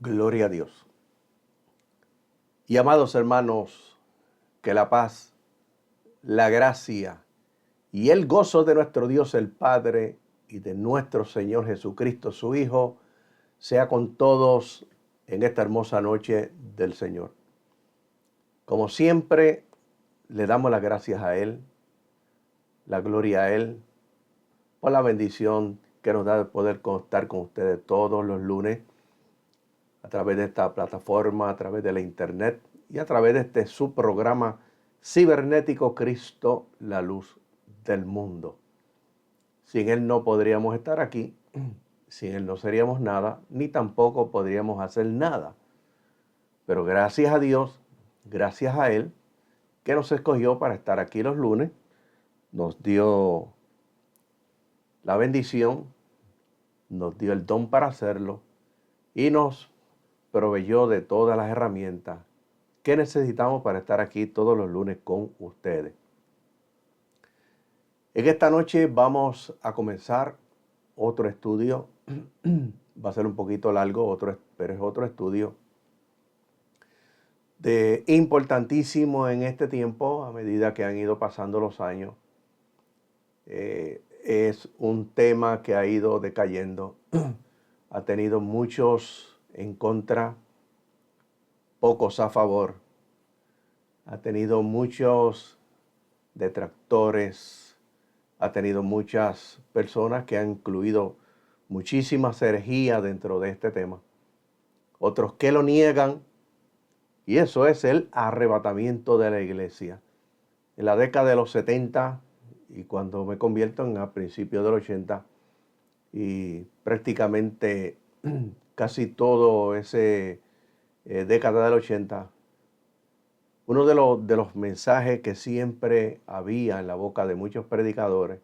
Gloria a Dios. Y amados hermanos, que la paz, la gracia y el gozo de nuestro Dios el Padre y de nuestro Señor Jesucristo, su Hijo, sea con todos en esta hermosa noche del Señor. Como siempre, le damos las gracias a Él, la gloria a Él, por la bendición que nos da de poder estar con ustedes todos los lunes a través de esta plataforma, a través de la internet y a través de este subprograma cibernético Cristo, la luz del mundo. Sin Él no podríamos estar aquí, sin Él no seríamos nada, ni tampoco podríamos hacer nada. Pero gracias a Dios, gracias a Él, que nos escogió para estar aquí los lunes, nos dio la bendición, nos dio el don para hacerlo y nos proveyó de todas las herramientas que necesitamos para estar aquí todos los lunes con ustedes. En esta noche vamos a comenzar otro estudio. Va a ser un poquito largo, pero es otro estudio importantísimo en este tiempo a medida que han ido pasando los años. Es un tema que ha ido decayendo. Ha tenido muchos en contra, pocos a favor. Ha tenido muchos detractores. Ha tenido muchas personas que han incluido muchísimas herejías dentro de este tema. Otros que lo niegan. Y eso es el arrebatamiento de la iglesia. En la década de los 70 y cuando me convierto a principios del 80 y prácticamente casi todo ese década del 80, uno de los mensajes que siempre había en la boca de muchos predicadores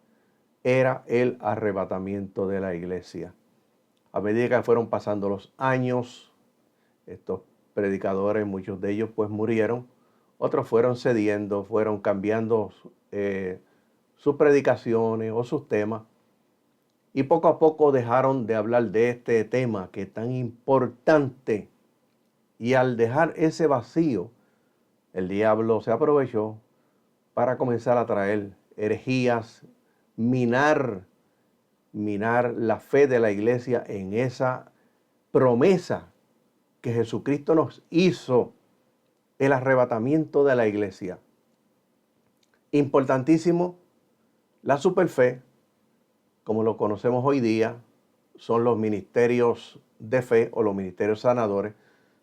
era el arrebatamiento de la iglesia. A medida que fueron pasando los años, estos predicadores, muchos de ellos pues murieron, otros fueron cediendo, fueron cambiando sus predicaciones o sus temas y poco a poco dejaron de hablar de este tema que es tan importante. Y al dejar ese vacío, el diablo se aprovechó para comenzar a traer herejías, minar la fe de la iglesia en esa promesa que Jesucristo nos hizo, el arrebatamiento de la iglesia. Importantísimo, la superfe, como lo conocemos hoy día, son los ministerios de fe o los ministerios sanadores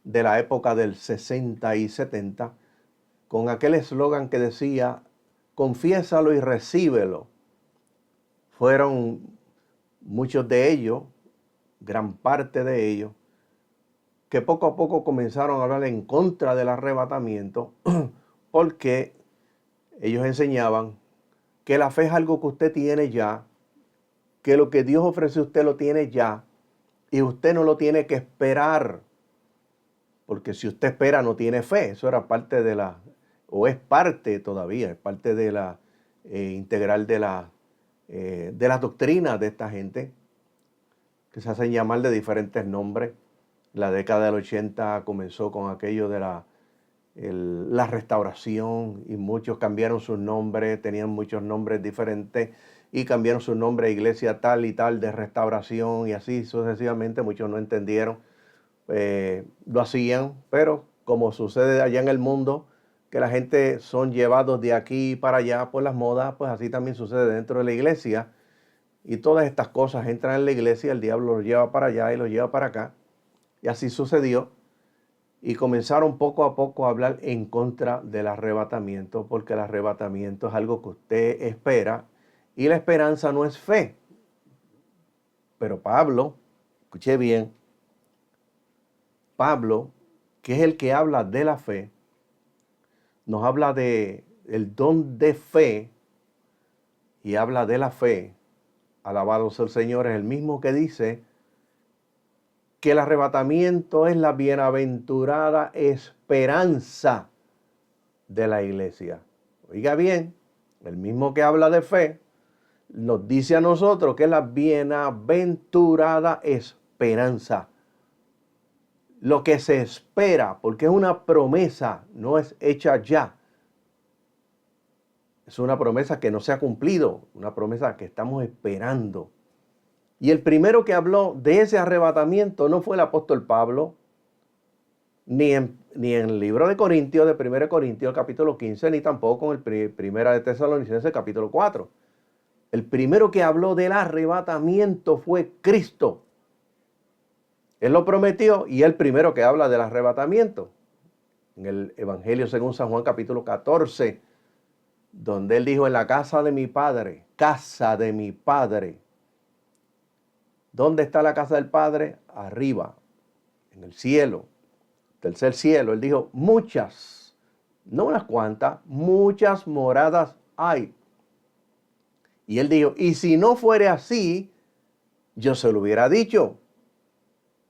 de la época del 60 y 70, con aquel eslogan que decía, confiésalo y recíbelo. Fueron muchos de ellos, gran parte de ellos, que poco a poco comenzaron a hablar en contra del arrebatamiento porque ellos enseñaban que la fe es algo que usted tiene ya, que lo que Dios ofrece usted lo tiene ya y usted no lo tiene que esperar, porque si usted espera no tiene fe. Eso era parte de la, o es parte todavía, es parte de la integral de las doctrinas de esta gente, que se hacen llamar de diferentes nombres. La década del 80 comenzó con aquello de la restauración y muchos cambiaron sus nombres, tenían muchos nombres diferentes y cambiaron su nombre a iglesia tal y tal de restauración y así sucesivamente. Muchos no entendieron, lo hacían, pero como sucede allá en el mundo, que la gente son llevados de aquí para allá por las modas, pues así también sucede dentro de la iglesia. Y todas estas cosas entran en la iglesia, el diablo los lleva para allá y los lleva para acá. Y así sucedió. Y comenzaron poco a poco a hablar en contra del arrebatamiento, porque el arrebatamiento es algo que usted espera y la esperanza no es fe. Pero Pablo, escuché bien, Pablo, que es el que habla de la fe, nos habla de el don de fe y habla de la fe. Alabado sea el Señor, es el mismo que dice que el arrebatamiento es la bienaventurada esperanza de la iglesia. Oiga bien, el mismo que habla de fe, nos dice a nosotros que es la bienaventurada esperanza. lo que se espera, porque es una promesa, no es hecha ya. Es una promesa que no se ha cumplido, una promesa que estamos esperando. Y el primero que habló de ese arrebatamiento no fue el apóstol Pablo, ni en el libro de Corintios, de 1 Corintios capítulo 15, ni tampoco en el primera de Tesalonicenses capítulo 4. El primero que habló del arrebatamiento fue Cristo. Él lo prometió y el primero que habla del arrebatamiento. En el Evangelio según San Juan capítulo 14, donde él dijo, en la casa de mi Padre, casa de mi Padre. ¿Dónde está la casa del Padre? Arriba, en el cielo, tercer cielo. Él dijo, muchas, no unas cuantas, muchas moradas hay. Y él dijo, y si no fuere así, yo se lo hubiera dicho.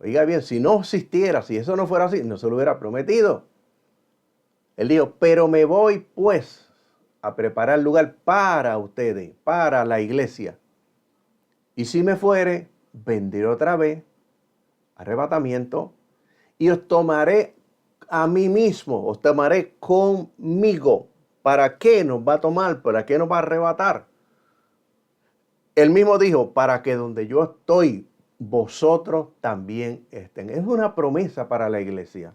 Oiga bien, si no existiera, si eso no fuera así, no se lo hubiera prometido. Él dijo, pero me voy pues a preparar lugar para ustedes, para la iglesia. Y si me fuere, vendré otra vez, arrebatamiento, y os tomaré a mí mismo, os tomaré conmigo. ¿Para qué nos va a tomar? ¿Para qué nos va a arrebatar? Él mismo dijo, para que donde yo estoy, vosotros también estén. Es una promesa para la iglesia.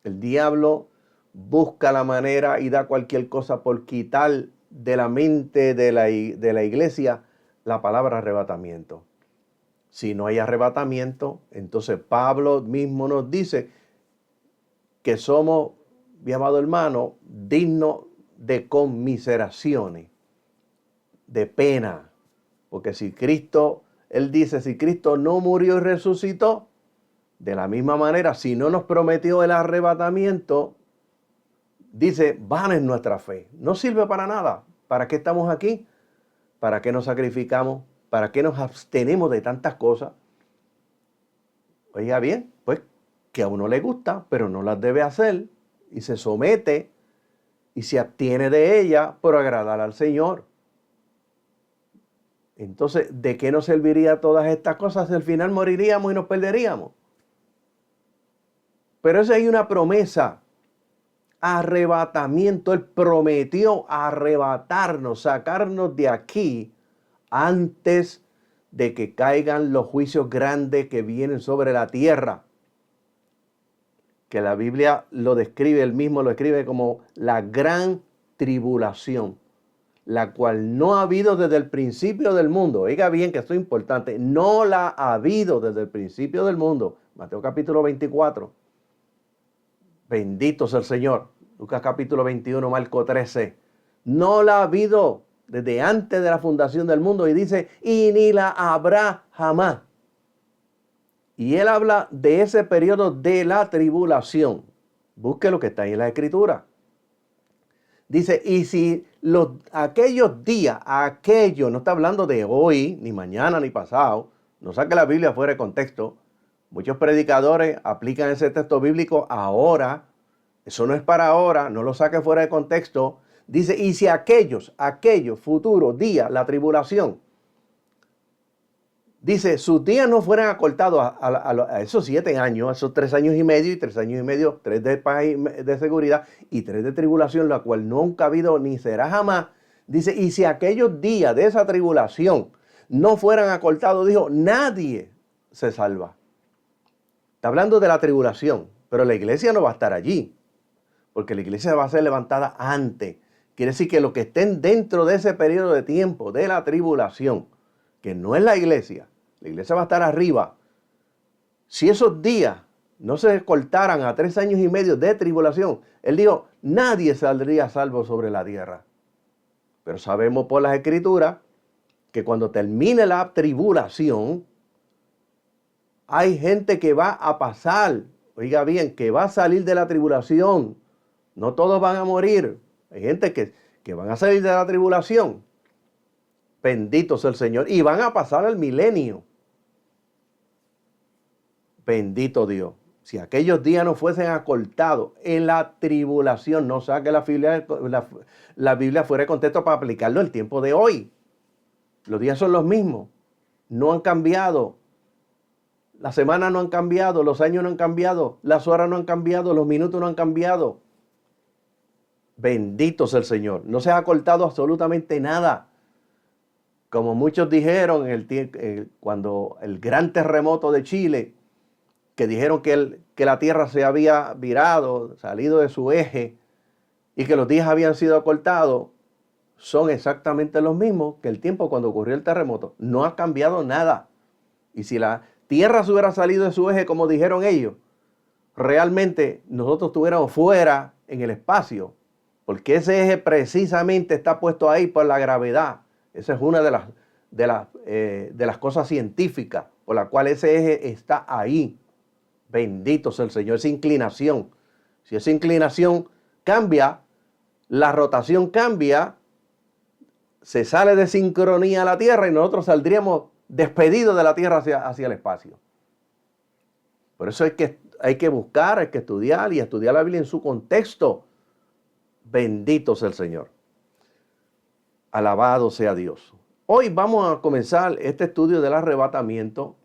El diablo busca la manera y da cualquier cosa por quitar de la mente de la iglesia la palabra arrebatamiento. Si no hay arrebatamiento, entonces Pablo mismo nos dice que somos, mi amado hermano, dignos de conmiseraciones, de pena. Porque si Cristo, él dice, si Cristo no murió y resucitó, de la misma manera, si no nos prometió el arrebatamiento, dice, vana es nuestra fe. No sirve para nada. ¿Para qué estamos aquí? ¿Para qué nos sacrificamos? ¿Para qué nos abstenemos de tantas cosas? Oiga bien, pues que a uno le gusta, pero no las debe hacer. Y se somete y se abstiene de ella por agradar al Señor. Entonces, ¿de qué nos serviría todas estas cosas si al final moriríamos y nos perderíamos? Pero eso hay una promesa, arrebatamiento. Él prometió arrebatarnos, sacarnos de aquí antes de que caigan los juicios grandes que vienen sobre la tierra. Que la Biblia lo describe, él mismo lo escribe como la gran tribulación, la cual no ha habido desde el principio del mundo. Oiga bien que esto es importante. No la ha habido desde el principio del mundo. Mateo capítulo 24. Bendito sea el Señor. Lucas capítulo 21, Marco 13. No la ha habido desde antes de la fundación del mundo. Y dice, y ni la habrá jamás. Y él habla de ese periodo de la tribulación. Busque lo que está ahí en la Escritura. Dice, y si aquellos días, no está hablando de hoy, ni mañana, ni pasado, no saque la Biblia fuera de contexto. Muchos predicadores aplican ese texto bíblico ahora. Eso no es para ahora, no lo saque fuera de contexto. Dice, y si aquellos futuros días, la tribulación, dice, sus días no fueran acortados a esos 7 años, a esos 3 años y medio, y 3 años y medio, 3 de paz y de seguridad y 3 de tribulación, la cual nunca ha habido ni será jamás. Dice, y si aquellos días de esa tribulación no fueran acortados, dijo, nadie se salva. Está hablando de la tribulación, pero la iglesia no va a estar allí, porque la iglesia va a ser levantada antes. Quiere decir que los que estén dentro de ese periodo de tiempo de la tribulación, que no es la iglesia va a estar arriba. Si esos días no se cortaran a 3 años y medio de tribulación, él dijo, nadie saldría salvo sobre la tierra. Pero sabemos por las Escrituras que cuando termine la tribulación, hay gente que va a pasar, oiga bien, que va a salir de la tribulación. No todos van a morir. Hay gente que van a salir de la tribulación. Bendito sea el Señor. Y van a pasar al milenio. Bendito Dios. Si aquellos días no fuesen acortados en la tribulación, no saque la Biblia fuera de contexto para aplicarlo el tiempo de hoy. Los días son los mismos. No han cambiado Las semanas no han cambiado, los años no han cambiado, las horas no han cambiado, los minutos no han cambiado. Bendito sea el Señor. No se ha cortado absolutamente nada. Como muchos dijeron cuando el gran terremoto de Chile, que dijeron que la tierra se había virado, salido de su eje y que los días habían sido acortados, son exactamente los mismos que el tiempo cuando ocurrió el terremoto. No ha cambiado nada. Y si la tierra se hubiera salido de su eje, como dijeron ellos, realmente nosotros estuviéramos fuera en el espacio, porque ese eje precisamente está puesto ahí por la gravedad. Esa es una de las cosas científicas por la cual ese eje está ahí. Bendito sea el Señor, esa inclinación. Si esa inclinación cambia, la rotación cambia, se sale de sincronía la Tierra y nosotros saldríamos despedidos de la Tierra hacia el espacio. Por eso hay que buscar, hay que estudiar y estudiar la Biblia en su contexto. Bendito sea el Señor. Alabado sea Dios. Hoy vamos a comenzar este estudio del arrebatamiento.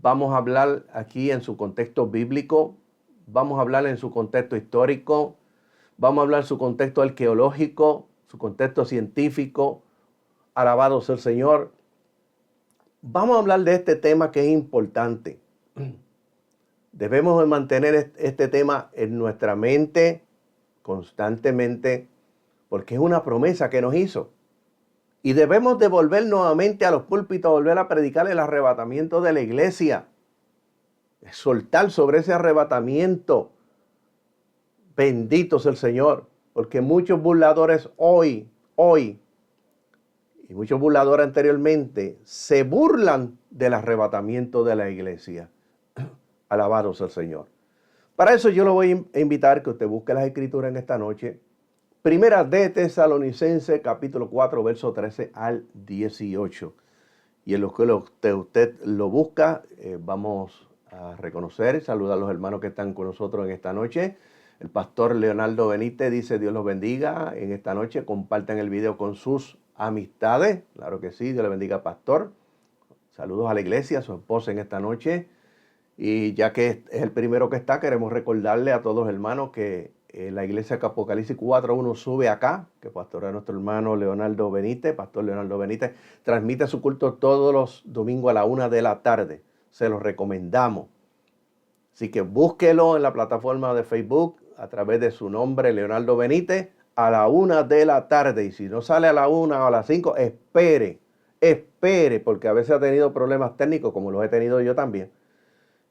Vamos a hablar aquí en su contexto bíblico, vamos a hablar en su contexto histórico, vamos a hablar en su contexto arqueológico, su contexto científico. Alabado sea el Señor. Vamos a hablar de este tema que es importante. Debemos de mantener este tema en nuestra mente constantemente porque es una promesa que nos hizo. Y debemos de volver nuevamente a los púlpitos, a volver a predicar el arrebatamiento de la iglesia. Exhortar sobre ese arrebatamiento. Bendito sea el Señor. Porque muchos burladores hoy, y muchos burladores anteriormente, se burlan del arrebatamiento de la iglesia. Alabado sea el Señor. Para eso yo lo voy a invitar que usted busque las escrituras en esta noche. Primera de Tesalonicenses, capítulo 4, verso 13 al 18. Y en lo que usted lo busca, vamos a reconocer y saludar a los hermanos que están con nosotros en esta noche. El pastor Leonardo Benítez dice: Dios los bendiga en esta noche. Compartan el video con sus amistades. Claro que sí, Dios le bendiga, pastor. Saludos a la iglesia, a su esposa en esta noche. Y ya que es el primero que está, queremos recordarle a todos los hermanos que la iglesia que Apocalipsis 4.1 sube acá, que pastorea nuestro hermano Leonardo Benítez, pastor Leonardo Benítez, transmite su culto todos los domingos a la 1 de la tarde. Se los recomendamos. Así que búsquelo en la plataforma de Facebook a través de su nombre, Leonardo Benítez, a la 1 de la tarde. Y si no sale a la 1 o a las 5, espere, porque a veces ha tenido problemas técnicos, como los he tenido yo también.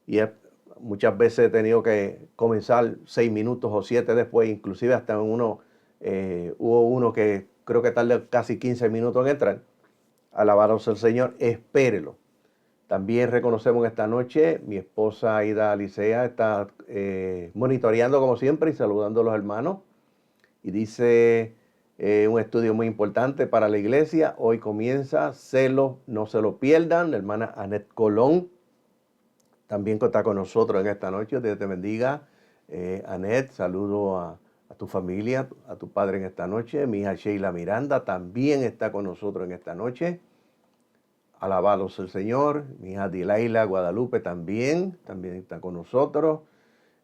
Y muchas veces he tenido que comenzar 6 minutos o 7 después, inclusive hasta hubo uno que creo que tardó casi 15 minutos en entrar. Alabado sea el Señor, espérelo. También reconocemos esta noche, mi esposa Aida Alicea está monitoreando como siempre y saludando a los hermanos. Y dice un estudio muy importante para la iglesia. Hoy comienza, no se lo pierdan, la hermana Anet Colón. También está con nosotros en esta noche. Dios te bendiga. Anet, saludo a tu familia, a tu padre en esta noche. Mi hija Sheila Miranda también está con nosotros en esta noche. Alabado sea el Señor. Mi hija Dilaila Guadalupe también está con nosotros.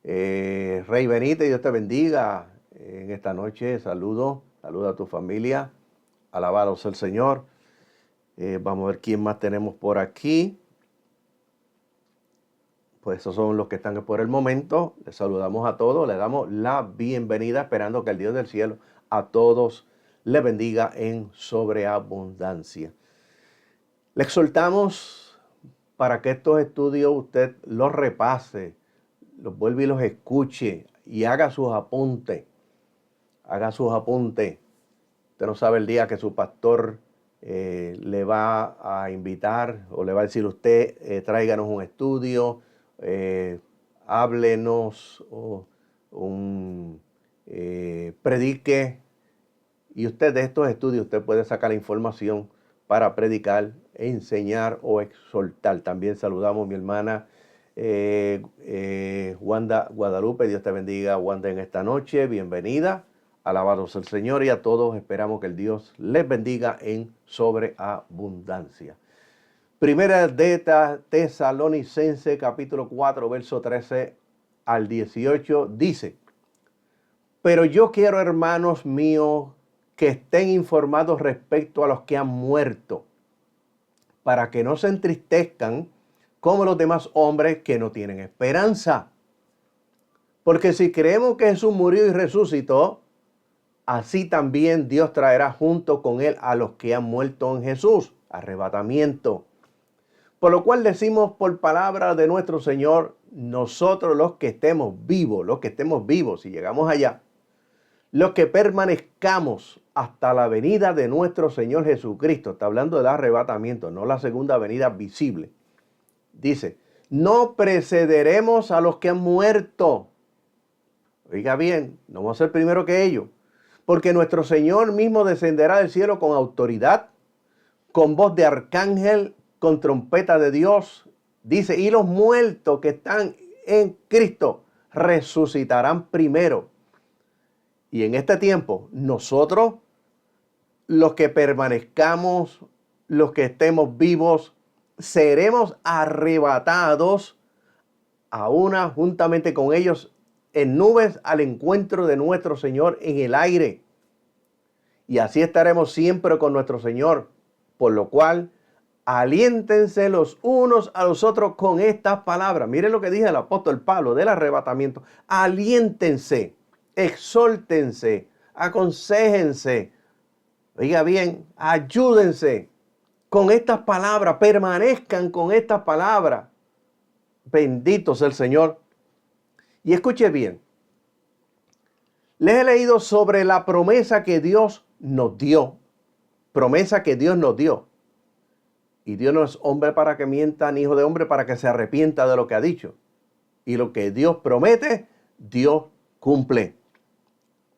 Rey Benítez, Dios te bendiga en esta noche. Saludo a tu familia. Alabado sea el Señor. Vamos a ver quién más tenemos por aquí. Pues esos son los que están por el momento. Les saludamos a todos, les damos la bienvenida, esperando que el Dios del cielo a todos les bendiga en sobreabundancia. Le exhortamos para que estos estudios usted los repase, los vuelva y los escuche y haga sus apuntes. Haga sus apuntes. Usted no sabe el día que su pastor le va a invitar o le va a decir: usted tráiganos un estudio, háblenos o predique. Y usted de estos estudios usted puede sacar la información para predicar, enseñar o exhortar. También saludamos a mi hermana Wanda Guadalupe. Dios te bendiga, Wanda, en esta noche. Bienvenida. Alabado sea el Señor, y a todos esperamos que el Dios les bendiga en sobreabundancia. Primera de Tesalonicenses, capítulo 4, verso 13 al 18, dice: pero yo quiero, hermanos míos, que estén informados respecto a los que han muerto, para que no se entristezcan como los demás hombres que no tienen esperanza. Porque si creemos que Jesús murió y resucitó, así también Dios traerá junto con él a los que han muerto en Jesús. Arrebatamiento. Por lo cual decimos por palabra de nuestro Señor, nosotros los que estemos vivos, si llegamos allá, los que permanezcamos hasta la venida de nuestro Señor Jesucristo. Está hablando del arrebatamiento, no la segunda venida visible. Dice, no precederemos a los que han muerto. Oiga bien, no vamos a ser primero que ellos. Porque nuestro Señor mismo descenderá del cielo con autoridad, con voz de arcángel, con trompeta de Dios. Dice, y los muertos que están en Cristo resucitarán primero. Y en este tiempo, nosotros, los que permanezcamos, los que estemos vivos, seremos arrebatados a una juntamente con ellos en nubes al encuentro de nuestro Señor en el aire. Y así estaremos siempre con nuestro Señor. Por lo cual, aliéntense los unos a los otros con estas palabras. Miren lo que dice el apóstol Pablo del arrebatamiento. Aliéntense, exhórtense, aconséjense. Oiga bien, ayúdense con estas palabras, permanezcan con estas palabras. Bendito sea el Señor. Y escuche bien, les he leído sobre la promesa que Dios nos dio. Promesa que Dios nos dio. Y Dios no es hombre para que mienta, ni hijo de hombre para que se arrepienta de lo que ha dicho. Y lo que Dios promete, Dios cumple.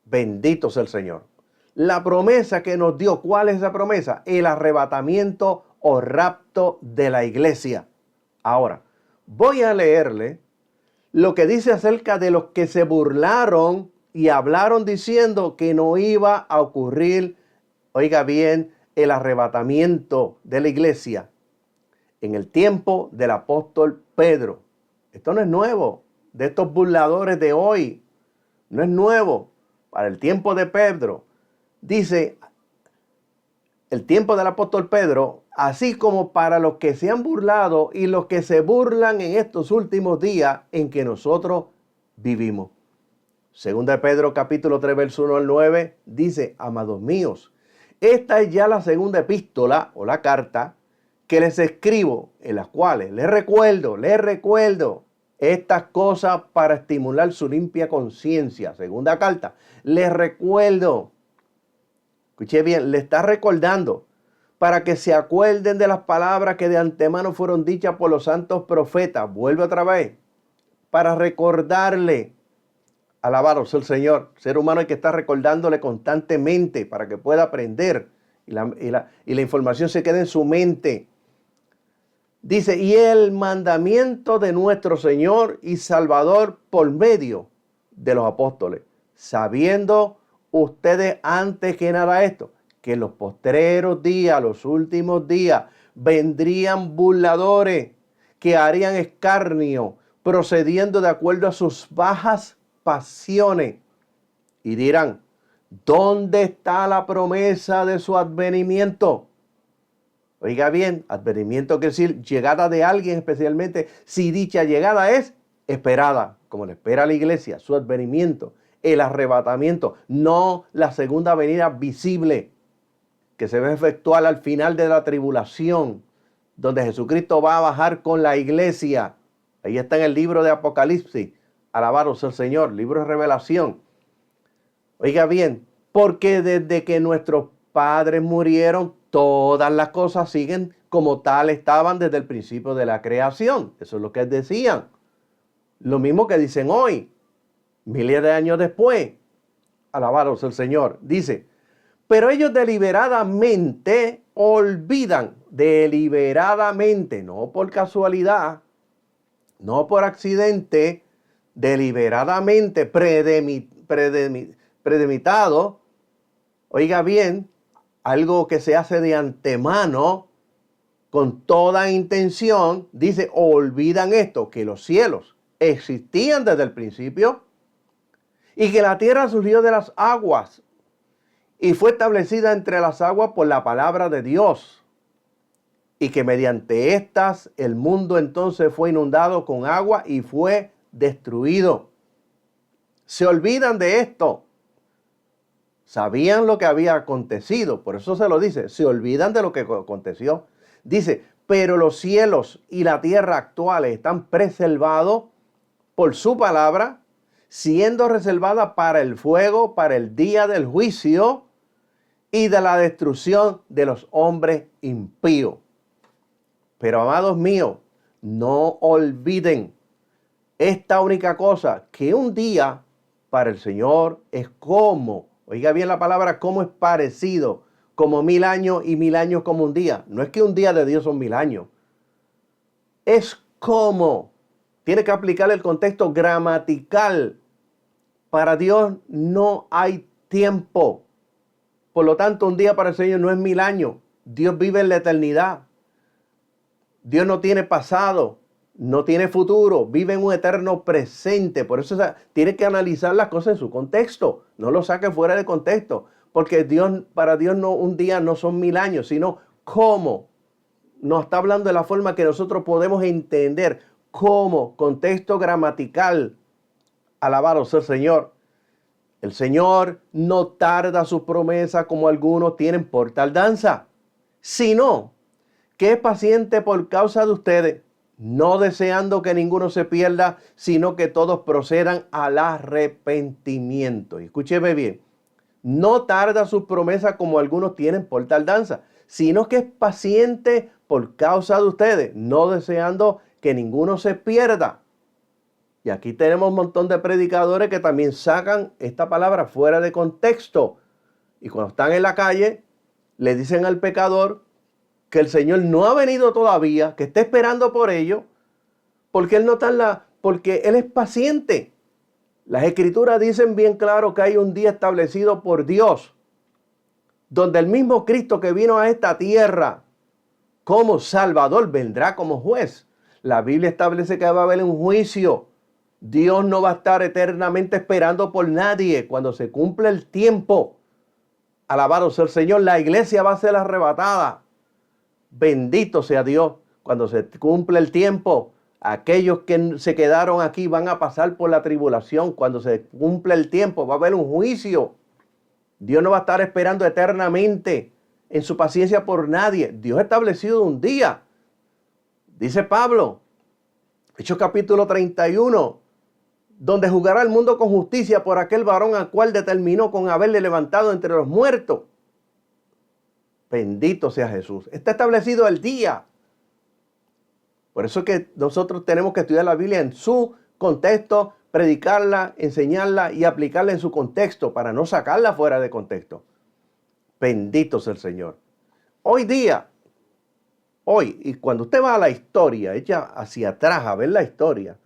Bendito sea el Señor. La promesa que nos dio, ¿cuál es esa promesa? El arrebatamiento o rapto de la iglesia. Ahora, voy a leerle lo que dice acerca de los que se burlaron y hablaron diciendo que no iba a ocurrir, oiga bien, el arrebatamiento de la iglesia en el tiempo del apóstol Pedro. Esto no es nuevo, de estos burladores de hoy. No es nuevo. Para el tiempo de Pedro, dice el tiempo del apóstol Pedro, así como para los que se han burlado y los que se burlan en estos últimos días en que nosotros vivimos. Segunda de Pedro capítulo 3 verso 1 al 9 dice, amados míos, esta es ya la segunda epístola o la carta que les escribo, en las cuales les recuerdo estas cosas para estimular su limpia conciencia. Segunda carta, les recuerdo. Escuché bien, le está recordando para que se acuerden de las palabras que de antemano fueron dichas por los santos profetas. Vuelve otra vez, para recordarle. Alabado sea el Señor. Ser humano hay que estar recordándole constantemente para que pueda aprender y la información se quede en su mente. Dice, y el mandamiento de nuestro Señor y Salvador por medio de los apóstoles, sabiendo ustedes antes que nada esto, que en los postreros días, los últimos días, vendrían burladores que harían escarnio, procediendo de acuerdo a sus bajas pasiones, y dirán, ¿dónde está la promesa de su advenimiento? Oiga bien, advenimiento quiere decir llegada de alguien, especialmente si dicha llegada es esperada, como le espera a la iglesia, su advenimiento, el arrebatamiento, no la segunda venida visible que se va a efectuar al final de la tribulación, donde Jesucristo va a bajar con la iglesia. Ahí está en el libro de Apocalipsis. Alabado sea el Señor, libro de Revelación. Oiga bien, porque desde que nuestros padres murieron, todas las cosas siguen como tal estaban desde el principio de la creación. Eso es lo que decían. Lo mismo que dicen hoy, miles de años después. Alabado sea el Señor. Dice, pero ellos deliberadamente olvidan, deliberadamente, no por casualidad, no por accidente, deliberadamente, premeditado, oiga bien, algo que se hace de antemano, con toda intención, dice, olvidan esto, que los cielos existían desde el principio y que la tierra surgió de las aguas y fue establecida entre las aguas por la palabra de Dios, y que mediante estas el mundo entonces fue inundado con agua y fue destruido. Se olvidan de esto. Sabían lo que había acontecido, por eso se lo dice, se olvidan de lo que aconteció. Dice, pero los cielos y la tierra actuales están preservados por su palabra, siendo reservadas para el fuego, para el día del juicio y de la destrucción de los hombres impíos. Pero amados míos, no olviden esta única cosa, que un día para el Señor es como, oiga bien la palabra, como es parecido, como 1000 años y 1000 años como un día. No es que un día de Dios son 1000 años. Es como, tiene que aplicar el contexto gramatical. Para Dios no hay tiempo. Por lo tanto, un día para el Señor no es 1000 años. Dios vive en la eternidad. Dios no tiene pasado, no tiene futuro, vive en un eterno presente. Por eso tiene que analizar las cosas en su contexto. No lo saque fuera de contexto. Porque para Dios no, un día no son 1000 años, sino cómo. Nos está hablando de la forma que nosotros podemos entender cómo, contexto gramatical. Alabado sea el Señor. El Señor no tarda su promesa como algunos tienen por tardanza, sino que es paciente por causa de ustedes, no deseando que ninguno se pierda, sino que todos procedan al arrepentimiento. Y escúcheme bien, no tarda su promesa como algunos tienen por tardanza, sino que es paciente por causa de ustedes, no deseando que ninguno se pierda. Y aquí tenemos un montón de predicadores que también sacan esta palabra fuera de contexto. Y cuando están en la calle, le dicen al pecador que el Señor no ha venido todavía, que está esperando por ello, porque porque Él es paciente. Las Escrituras dicen bien claro que hay un día establecido por Dios, donde el mismo Cristo que vino a esta tierra como Salvador vendrá como juez. La Biblia establece que va a haber un juicio. Dios no va a estar eternamente esperando por nadie. Cuando se cumple el tiempo, alabado sea el Señor, la iglesia va a ser arrebatada. Bendito sea Dios. Cuando se cumple el tiempo, aquellos que se quedaron aquí van a pasar por la tribulación. Cuando se cumple el tiempo, va a haber un juicio. Dios no va a estar esperando eternamente en su paciencia por nadie. Dios ha establecido un día. Dice Pablo, Hechos capítulo 31, donde juzgará el mundo con justicia por aquel varón al cual determinó con haberle levantado entre los muertos. Bendito sea Jesús. Está establecido el día. Por eso es que nosotros tenemos que estudiar la Biblia en su contexto, predicarla, enseñarla y aplicarla en su contexto para no sacarla fuera de contexto. Bendito sea el Señor. Hoy día, y cuando usted va a la historia, echa hacia atrás a ver la historia,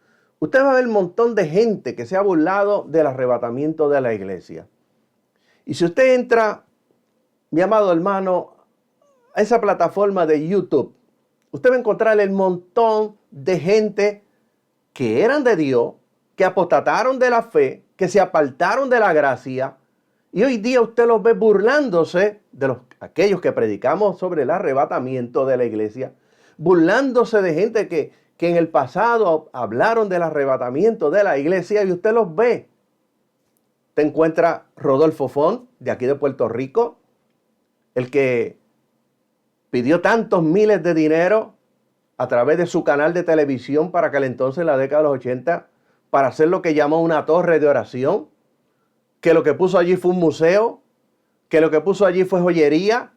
usted va a ver un montón de gente que se ha burlado del arrebatamiento de la iglesia. Y si usted entra, mi amado hermano, a esa plataforma de YouTube, usted va a encontrar el montón de gente que eran de Dios, que apostataron de la fe, que se apartaron de la gracia, y hoy día usted los ve burlándose de aquellos que predicamos sobre el arrebatamiento de la iglesia, burlándose de gente que en el pasado hablaron del arrebatamiento de la iglesia, y usted los ve. Te encuentra Rodolfo Font, de aquí de Puerto Rico, el que pidió tantos miles de dinero a través de su canal de televisión para aquel entonces, en la década de los 80, para hacer lo que llamó una torre de oración, que lo que puso allí fue un museo, que lo que puso allí fue joyería,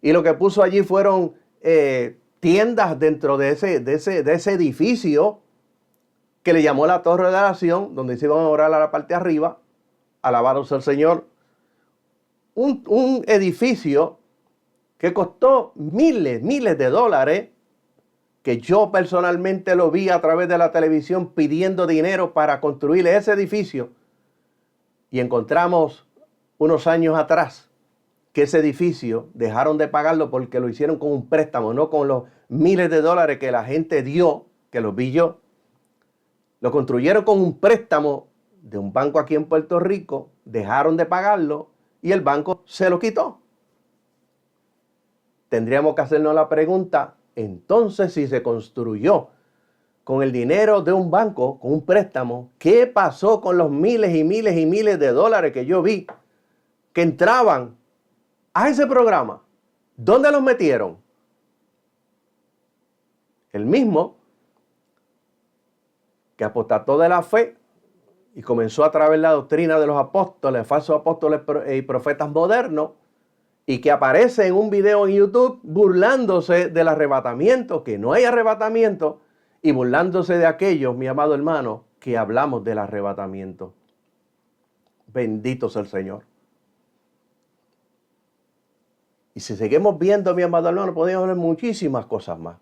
y lo que puso allí fueron tiendas dentro de ese edificio que le llamó la torre de oración, donde se iban a orar a la parte de arriba, alabados al Señor. Un edificio que costó miles de dólares, que yo personalmente lo vi a través de la televisión pidiendo dinero para construir ese edificio. Y encontramos unos años atrás que ese edificio dejaron de pagarlo porque lo hicieron con un préstamo, no con los miles de dólares que la gente dio, que los vi yo. Lo construyeron con un préstamo de un banco aquí en Puerto Rico, dejaron de pagarlo y el banco se lo quitó. Tendríamos que hacernos la pregunta, entonces si se construyó con el dinero de un banco, con un préstamo, ¿qué pasó con los miles y miles y miles de dólares que yo vi que entraban a ese programa? ¿Dónde los metieron? El mismo que apostató de la fe y comenzó a través de la doctrina de los apóstoles, falsos apóstoles y profetas modernos, y que aparece en un video en YouTube burlándose del arrebatamiento, que no hay arrebatamiento, y burlándose de aquellos, mi amado hermano, que hablamos del arrebatamiento. Bendito sea el Señor. Y si seguimos viendo, mi amado hermano, podemos ver muchísimas cosas más.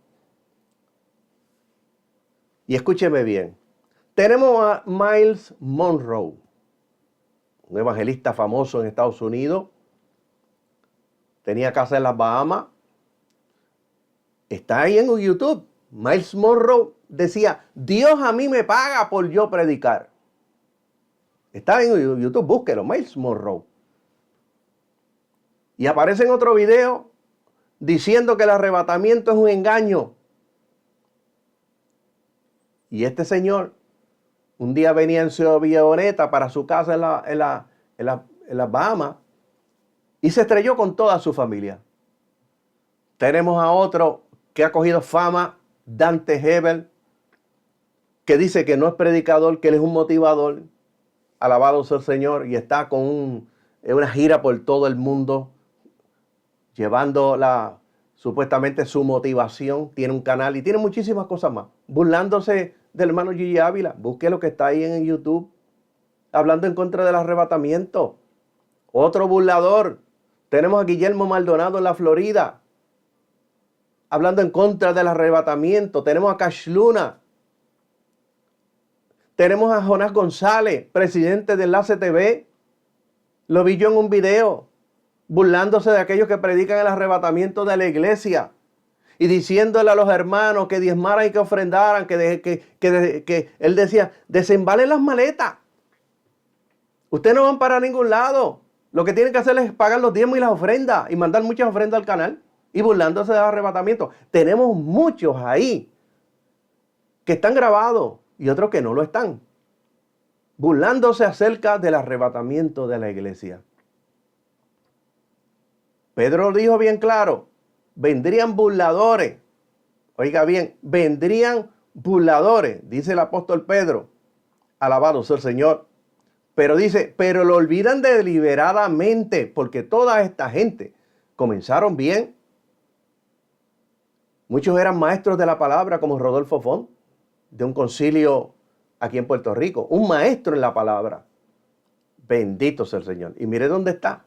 Y escúcheme bien. Tenemos a Myles Munroe, un evangelista famoso en Estados Unidos. Tenía casa en las Bahamas. Está ahí en YouTube. Myles Munroe decía, Dios a mí me paga por yo predicar. Está en YouTube, búsquelo, Myles Munroe. Y aparece en otro video diciendo que el arrebatamiento es un engaño. Y este señor un día venía en su avioneta para su casa en las Bahamas y se estrelló con toda su familia. Tenemos a otro que ha cogido fama, Dante Gebel, que dice que no es predicador, que él es un motivador. Alabado sea el Señor, y está con una gira por todo el mundo, llevando supuestamente su motivación. Tiene un canal y tiene muchísimas cosas más, burlándose del hermano Gigi Ávila. Busque lo que está ahí en YouTube, hablando en contra del arrebatamiento. Otro burlador. Tenemos a Guillermo Maldonado en la Florida, hablando en contra del arrebatamiento. Tenemos a Cash Luna. Tenemos a Jonás González, presidente de Enlace TV. Lo vi yo en un video, burlándose de aquellos que predican el arrebatamiento de la iglesia y diciéndole a los hermanos que diezmaran y que ofrendaran, que él decía, desembalen las maletas. Ustedes no van para ningún lado. Lo que tienen que hacer es pagar los diezmos y las ofrendas y mandar muchas ofrendas al canal y burlándose del arrebatamiento. Tenemos muchos ahí que están grabados y otros que no lo están, burlándose acerca del arrebatamiento de la iglesia. Pedro dijo bien claro, vendrían burladores. Oiga bien, vendrían burladores, dice el apóstol Pedro. Alabado sea el Señor. Pero dice, pero lo olvidan deliberadamente, porque toda esta gente comenzaron bien. Muchos eran maestros de la palabra, como Rodolfo Font, de un concilio aquí en Puerto Rico. Un maestro en la palabra. Bendito sea el Señor. Y mire dónde está.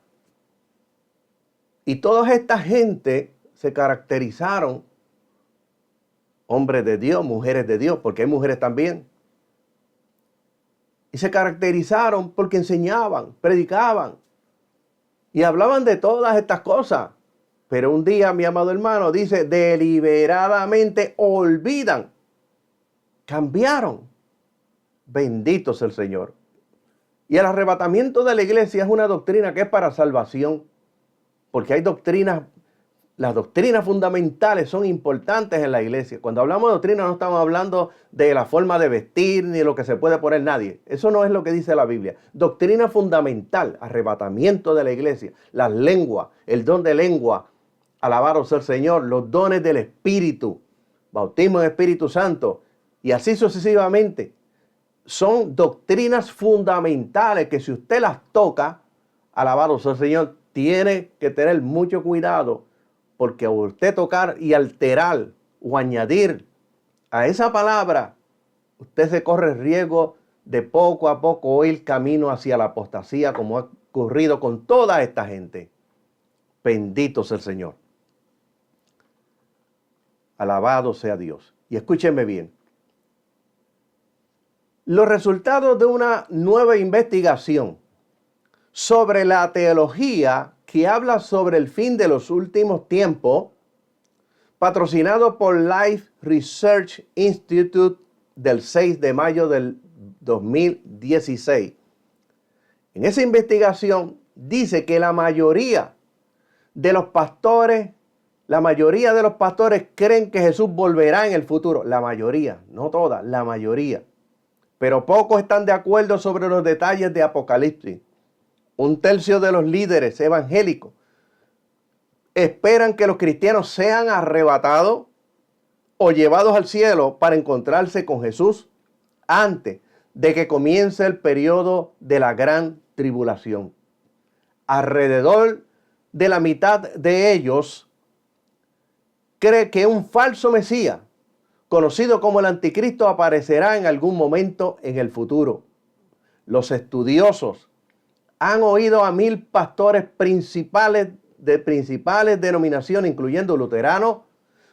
Y toda esta gente se caracterizaron, hombres de Dios, mujeres de Dios, porque hay mujeres también. Y se caracterizaron porque enseñaban, predicaban y hablaban de todas estas cosas. Pero un día, mi amado hermano, dice, deliberadamente olvidan, cambiaron. Bendito sea el Señor. Y el arrebatamiento de la iglesia es una doctrina que es para salvación. Porque hay doctrinas, las doctrinas fundamentales son importantes en la iglesia. Cuando hablamos de doctrina no estamos hablando de la forma de vestir ni de lo que se puede poner nadie. Eso no es lo que dice la Biblia. Doctrina fundamental, arrebatamiento de la iglesia, las lenguas, el don de lengua, alabado sea el Señor, los dones del Espíritu, bautismo en Espíritu Santo y así sucesivamente. Son doctrinas fundamentales que si usted las toca, alabado sea el Señor, tiene que tener mucho cuidado, porque a usted tocar y alterar o añadir a esa palabra, usted se corre el riesgo de poco a poco ir camino hacia la apostasía, como ha ocurrido con toda esta gente. Bendito sea el Señor. Alabado sea Dios. Y escúchenme bien. Los resultados de una nueva investigación sobre la teología que habla sobre el fin de los últimos tiempos, patrocinado por Life Research Institute del 6 de mayo del 2016. En esa investigación dice que la mayoría de los pastores creen que Jesús volverá en el futuro. La mayoría, no todas, la mayoría. Pero pocos están de acuerdo sobre los detalles de Apocalipsis. Un tercio de los líderes evangélicos esperan que los cristianos sean arrebatados o llevados al cielo para encontrarse con Jesús antes de que comience el periodo de la gran tribulación. Alrededor de la mitad de ellos cree que un falso Mesías, conocido como el Anticristo, aparecerá en algún momento en el futuro. Los estudiosos han oído a 1000 pastores principales denominaciones, incluyendo luteranos,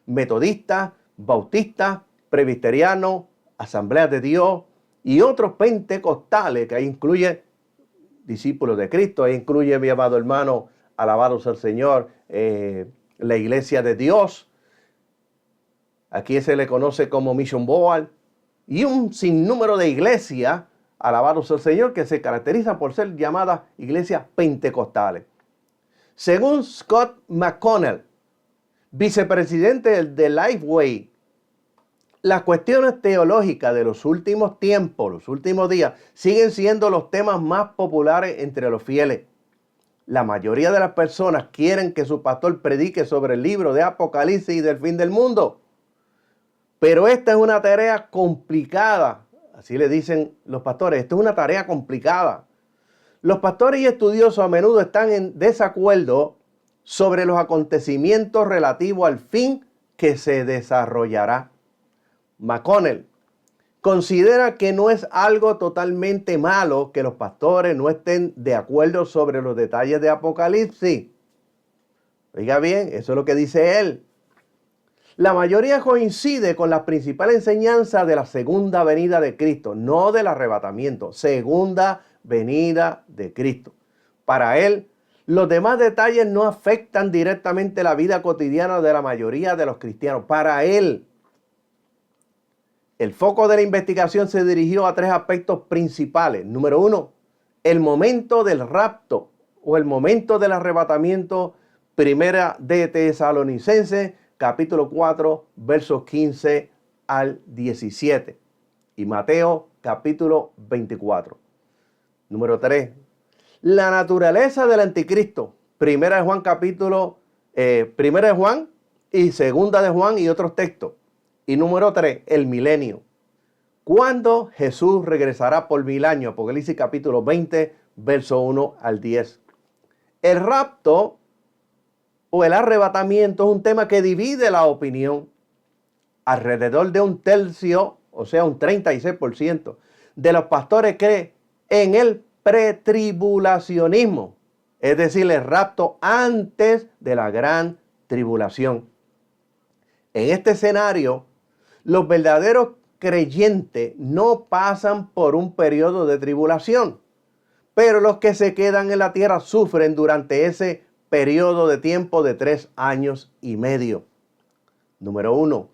metodistas, bautistas, presbiterianos, asambleas de Dios y otros pentecostales, que ahí incluye discípulos de Cristo, ahí incluye, mi amado hermano, alabado sea el Señor, la Iglesia de Dios. Aquí se le conoce como Mission Board, y un sinnúmero de iglesias, alabado sea el Señor, que se caracterizan por ser llamadas iglesias pentecostales. Según Scott McConnell, vicepresidente de Lifeway, las cuestiones teológicas de los últimos tiempos, los últimos días, siguen siendo los temas más populares entre los fieles. La mayoría de las personas quieren que su pastor predique sobre el libro de Apocalipsis y del fin del mundo. Pero esta es una tarea complicada, así le dicen los pastores, esto es una tarea complicada. Los pastores y estudiosos a menudo están en desacuerdo sobre los acontecimientos relativos al fin que se desarrollará. McConnell considera que no es algo totalmente malo que los pastores no estén de acuerdo sobre los detalles de Apocalipsis. Oiga bien, eso es lo que dice él. La mayoría coincide con las principales enseñanzas de la segunda venida de Cristo, no del arrebatamiento, segunda venida de Cristo. Para él, los demás detalles no afectan directamente la vida cotidiana de la mayoría de los cristianos. Para él, el foco de la investigación se dirigió a 3 aspectos principales. Número 1, el momento del rapto o el momento del arrebatamiento. Primera de Tesalonicenses, capítulo 4, versos 15 al 17. Y Mateo, capítulo 24. Número 3, la naturaleza del anticristo. Primera de Juan, Primera de Juan y Segunda de Juan y otros textos. Y número 3, el milenio. ¿Cuándo Jesús regresará por 1000 años? Apocalipsis capítulo 20, verso 1 al 10. El rapto o el arrebatamiento es un tema que divide la opinión. Alrededor de un tercio, o sea, un 36% de los pastores cree en el pretribulacionismo, es decir, el rapto antes de la gran tribulación. En este escenario, los verdaderos creyentes no pasan por un periodo de tribulación, pero los que se quedan en la tierra sufren durante ese periodo de tiempo de 3 años y medio. Número 1,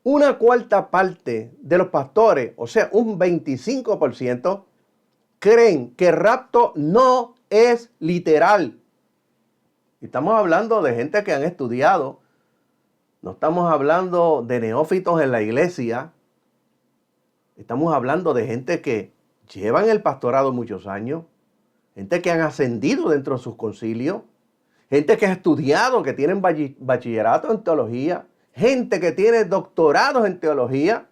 una cuarta parte de los pastores, o sea, un 25%, creen que el rapto no es literal. Estamos hablando de gente que han estudiado. No estamos hablando de neófitos en la iglesia. Estamos hablando de gente que llevan el pastorado muchos años. Gente que han ascendido dentro de sus concilios. Gente que ha estudiado, que tienen bachillerato en teología. Gente que tiene doctorados en teología.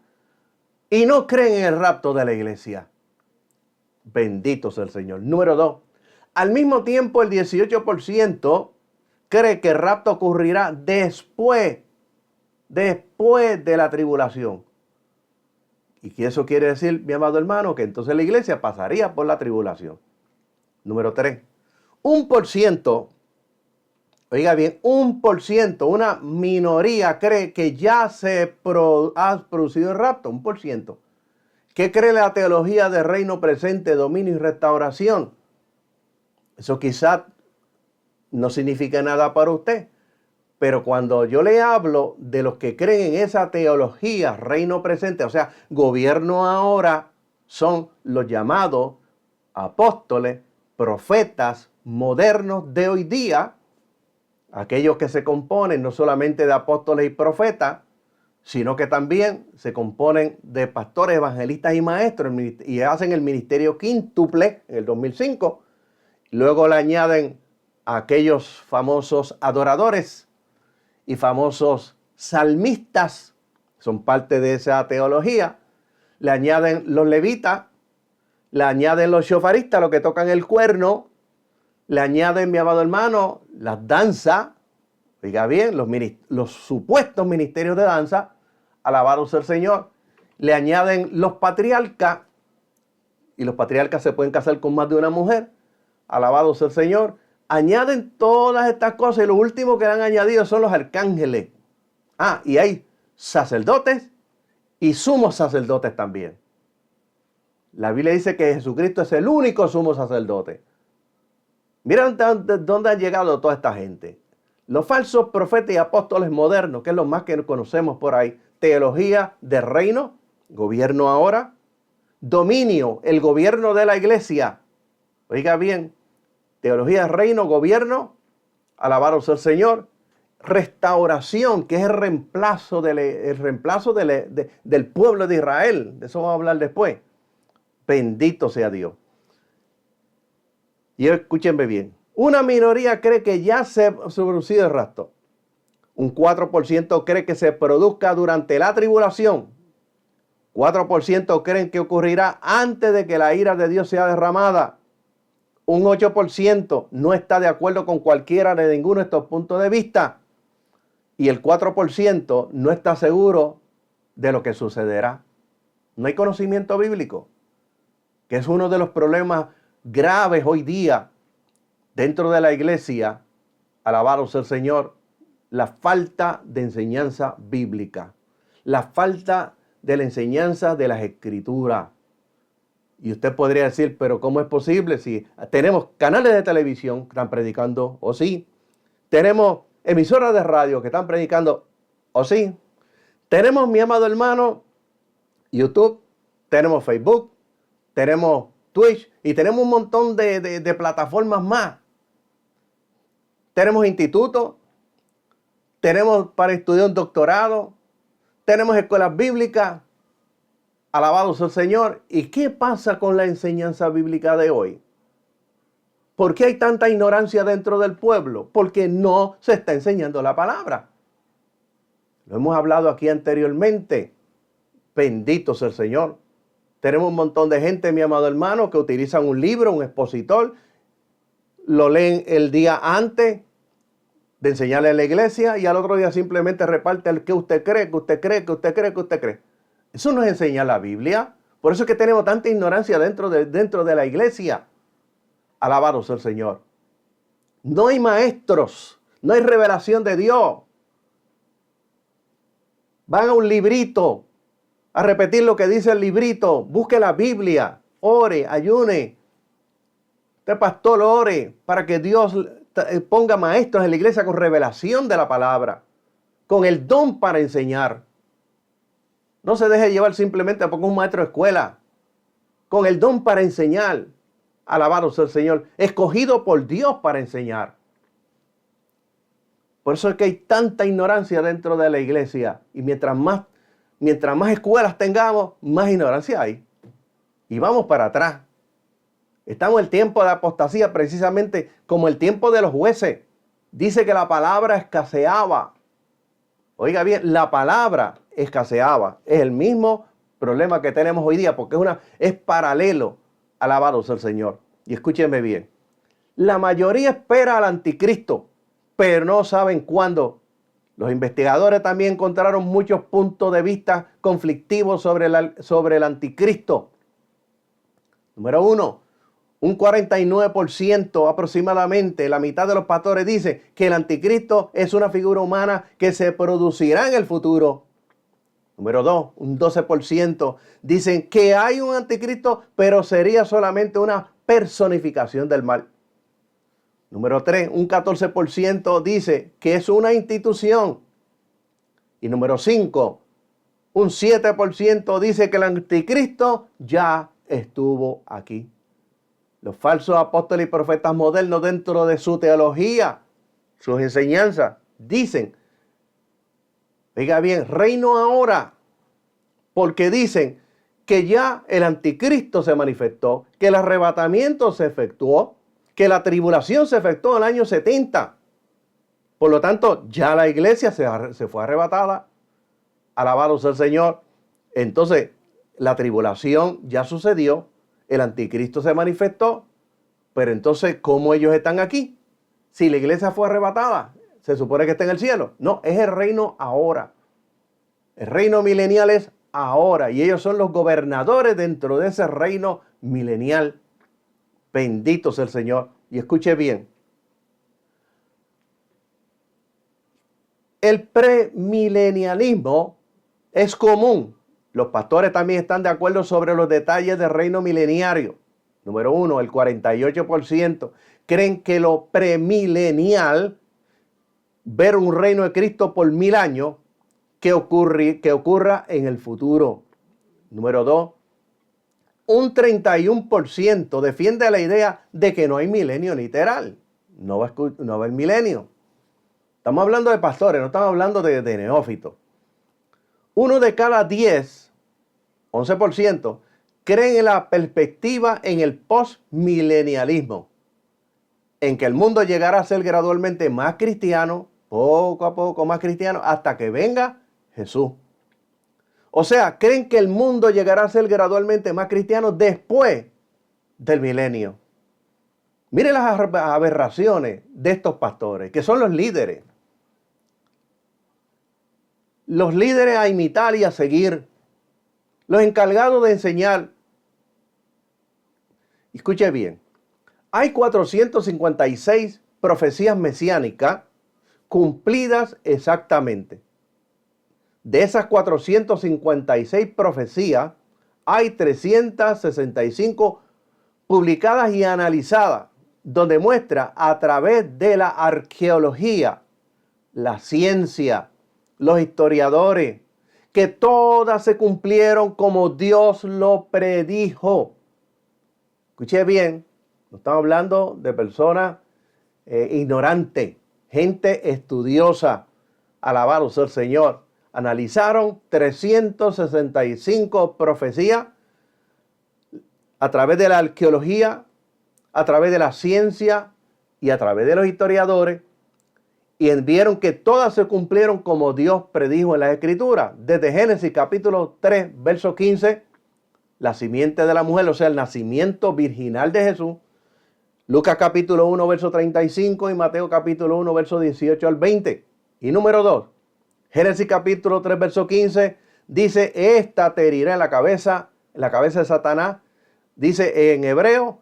Y no creen en el rapto de la iglesia. Bendito sea el Señor. Número 2. Al mismo tiempo, el 18% cree que el rapto ocurrirá después de la tribulación. Y que eso quiere decir, mi amado hermano, que entonces la iglesia pasaría por la tribulación. Número 3. 1%, oiga bien, 1%, una minoría cree que ya se ha producido el rapto, 1%. ¿Qué cree la teología de reino presente, dominio y restauración? Eso quizás no significa nada para usted. Pero cuando yo le hablo de los que creen en esa teología, reino presente, o sea, gobierno ahora, son los llamados apóstoles, profetas modernos de hoy día, aquellos que se componen no solamente de apóstoles y profetas, sino que también se componen de pastores, evangelistas y maestros, y hacen el ministerio quíntuple en el 2005. Luego le añaden a aquellos famosos adoradores y famosos salmistas, son parte de esa teología. Le añaden los levitas, le añaden los shofaristas, los que tocan el cuerno, le añaden, mi amado hermano, las danzas, oiga bien, los supuestos ministerios de danza, alabado sea el Señor. Le añaden los patriarcas, y los patriarcas se pueden casar con más de una mujer, alabado sea el Señor. Añaden todas estas cosas y lo último que le han añadido son los arcángeles. Y hay sacerdotes y sumos sacerdotes también. La Biblia dice que Jesucristo es el único sumo sacerdote. Miren dónde han llegado toda esta gente. Los falsos profetas y apóstoles modernos, que es lo más que conocemos por ahí. Teología de reino, gobierno ahora. Dominio, el gobierno de la iglesia. Oiga bien, teología de reino, gobierno, alabado sea el Señor. Restauración, que es el reemplazo del pueblo de Israel. De eso vamos a hablar después. Bendito sea Dios. Y escúchenme bien. Una minoría cree que ya se ha producido el rapto. Un 4% cree que se produzca durante la tribulación. 4% creen que ocurrirá antes de que la ira de Dios sea derramada. Un 8% no está de acuerdo con cualquiera de ninguno de estos puntos de vista. Y el 4% no está seguro de lo que sucederá. No hay conocimiento bíblico, que es uno de los problemas graves hoy día dentro de la iglesia. Alabado sea el Señor. La falta de enseñanza bíblica. La falta de la enseñanza de las escrituras. Y usted podría decir, pero ¿cómo es posible si tenemos canales de televisión que están predicando? ¿O sí? Tenemos emisoras de radio que están predicando. ¿O sí? Tenemos, mi amado hermano, YouTube, tenemos Facebook, tenemos Twitch y tenemos un montón de plataformas más. Tenemos institutos, tenemos para estudiar un doctorado, tenemos escuelas bíblicas. Alabado sea el Señor. ¿Y qué pasa con la enseñanza bíblica de hoy? ¿Por qué hay tanta ignorancia dentro del pueblo? Porque no se está enseñando la palabra. Lo hemos hablado aquí anteriormente. Bendito sea el Señor. Tenemos un montón de gente, mi amado hermano, que utilizan un libro, un expositor, lo leen el día antes de enseñarle a la iglesia y al otro día simplemente reparte el que usted cree, que usted cree, que usted cree, que usted cree. Eso no es enseñar la Biblia. Por eso es que tenemos tanta ignorancia dentro de la iglesia. Alabado sea el Señor. No hay maestros, no hay revelación de Dios. Van a un librito a repetir lo que dice el librito. Busque la Biblia, ore, ayune. Usted, pastor, ore para que Dios ponga maestros en la iglesia con revelación de la palabra, con el don para enseñar. No se deje llevar simplemente porque un maestro de escuela, con el don para enseñar. Alabado sea el Señor, escogido por Dios para enseñar. Por eso es que hay tanta ignorancia dentro de la iglesia. Y mientras más escuelas tengamos, más ignorancia hay. Y vamos para atrás. Estamos en el tiempo de apostasía, precisamente como el tiempo de los jueces. Dice que la palabra escaseaba. Oiga bien, la palabra escaseaba. Es el mismo problema que tenemos hoy día, porque es paralelo. Alabado sea el Señor. Y escúcheme bien. La mayoría espera al anticristo, pero no saben cuándo. Los investigadores también encontraron muchos puntos de vista conflictivos sobre el anticristo. Número 1. Un 49% aproximadamente, la mitad de los pastores dice que el anticristo es una figura humana que se producirá en el futuro. Número 2, un 12% dicen que hay un anticristo, pero sería solamente una personificación del mal. Número 3, un 14% dice que es una institución. Y número 5, un 7% dice que el anticristo ya estuvo aquí. Los falsos apóstoles y profetas modernos, dentro de su teología, sus enseñanzas, dicen, oiga bien, reino ahora, porque dicen que ya el anticristo se manifestó, que el arrebatamiento se efectuó, que la tribulación se efectuó en el año 70. Por lo tanto, ya la iglesia se fue arrebatada. Alabado sea el Señor. Entonces, la tribulación ya sucedió, el anticristo se manifestó, pero entonces, ¿cómo ellos están aquí? Si la iglesia fue arrebatada, se supone que está en el cielo. No, es el reino ahora. El reino milenial es ahora y ellos son los gobernadores dentro de ese reino milenial. Bendito sea el Señor. Y escuche bien. El premilenialismo es común. Los pastores también están de acuerdo sobre los detalles del reino mileniario. Número 1, el 48% creen que lo premilenial, ver un reino de Cristo por 1000 años, que ocurra en el futuro. Número 2, un 31% defiende la idea de que no hay milenio literal. No va a haber milenio. Estamos hablando de pastores, no estamos hablando de neófitos. 1 de cada 10, 11%, creen en la perspectiva en el postmilenialismo, en que el mundo llegará a ser gradualmente más cristiano, poco a poco más cristiano, hasta que venga Jesús. O sea, creen que el mundo llegará a ser gradualmente más cristiano después del milenio. Miren las aberraciones de estos pastores, que son los líderes. Los líderes a imitar y a seguir. Los encargados de enseñar. Escuche bien. Hay 456 profecías mesiánicas cumplidas exactamente. De esas 456 profecías, hay 365 publicadas y analizadas, donde muestra a través de la arqueología, la ciencia, los historiadores, que todas se cumplieron como Dios lo predijo. Escuché bien, no estamos hablando de personas ignorantes, gente estudiosa. Alabado sea el Señor. Analizaron 365 profecías a través de la arqueología, a través de la ciencia y a través de los historiadores, y vieron que todas se cumplieron como Dios predijo en la Escritura. Desde Génesis capítulo 3, verso 15, la simiente de la mujer, o sea, el nacimiento virginal de Jesús. Lucas capítulo 1, verso 35 y Mateo capítulo 1, verso 18 al 20. Y número 2, Génesis capítulo 3, verso 15, dice, esta te herirá en la cabeza de Satanás. Dice en Hebreo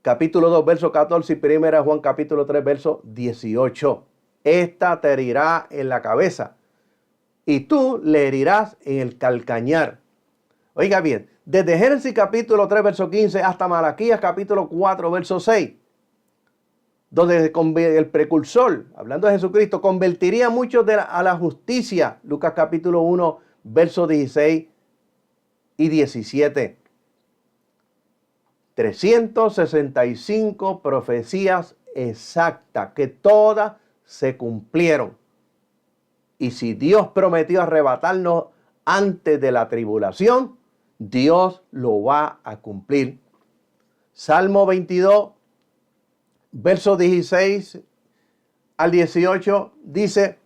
capítulo 2, verso 14 y primera Juan capítulo 3, verso 18. Esta te herirá en la cabeza y tú le herirás en el calcañar. Oiga bien, desde Génesis capítulo 3, verso 15 hasta Malaquías capítulo 4, verso 6, donde el precursor, hablando de Jesucristo, convertiría a muchos a la justicia. Lucas capítulo 1, verso 16 y 17. 365 profecías exactas que todas se cumplieron. Y si Dios prometió arrebatarnos antes de la tribulación, Dios lo va a cumplir. Salmo 22, versos 16 al 18 dice,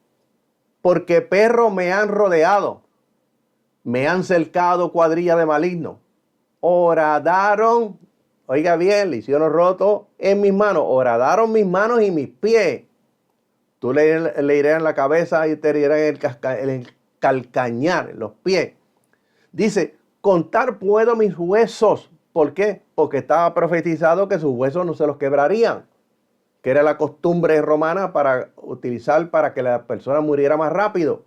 porque perros me han rodeado, me han cercado cuadrilla de malignos, horadaron, oiga bien, le hicieron roto en mis manos, horadaron mis manos y mis pies. Tú le irás en la cabeza y te herirás en el calcañar, en los pies. Dice, contar puedo mis huesos. ¿Por qué? Porque estaba profetizado que sus huesos no se los quebrarían, que era la costumbre romana para utilizar para que la persona muriera más rápido.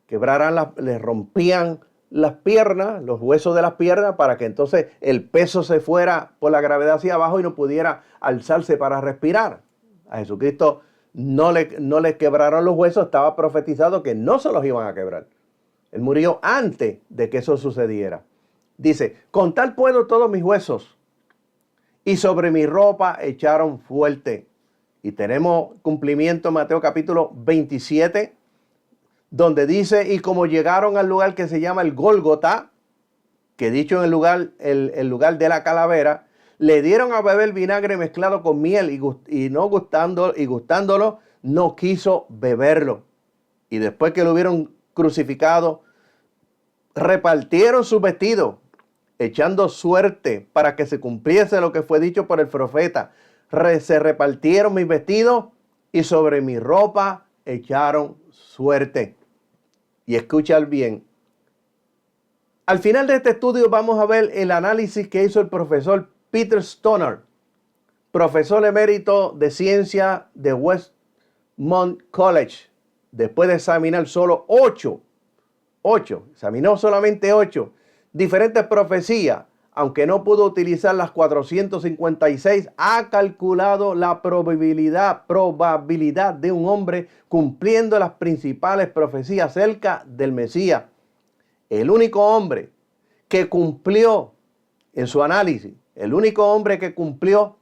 Les rompían las piernas, los huesos de las piernas, para que entonces el peso se fuera por la gravedad hacia abajo y no pudiera alzarse para respirar. A Jesucristo no le quebraron los huesos, estaba profetizado que no se los iban a quebrar. Él murió antes de que eso sucediera. Dice, contar puedo todos mis huesos y sobre mi ropa echaron fuerte. Y tenemos cumplimiento en Mateo capítulo 27, donde dice, y como llegaron al lugar que se llama el Gólgota, que dicho en el lugar de la calavera, le dieron a beber vinagre mezclado con miel y gustándolo, no quiso beberlo. Y después que lo hubieron crucificado, repartieron sus vestidos, echando suerte para que se cumpliese lo que fue dicho por el profeta. Se repartieron mis vestidos y sobre mi ropa echaron suerte. Y escucha bien. Al final de este estudio vamos a ver el análisis que hizo el profesor Peter Stoner, profesor emérito de ciencia de Westmont College, después de examinar solo 8, examinó solamente 8 diferentes profecías, aunque no pudo utilizar las 456, ha calculado la probabilidad de un hombre cumpliendo las principales profecías acerca del Mesías. El único hombre que cumplió en su análisis, el único hombre que cumplió,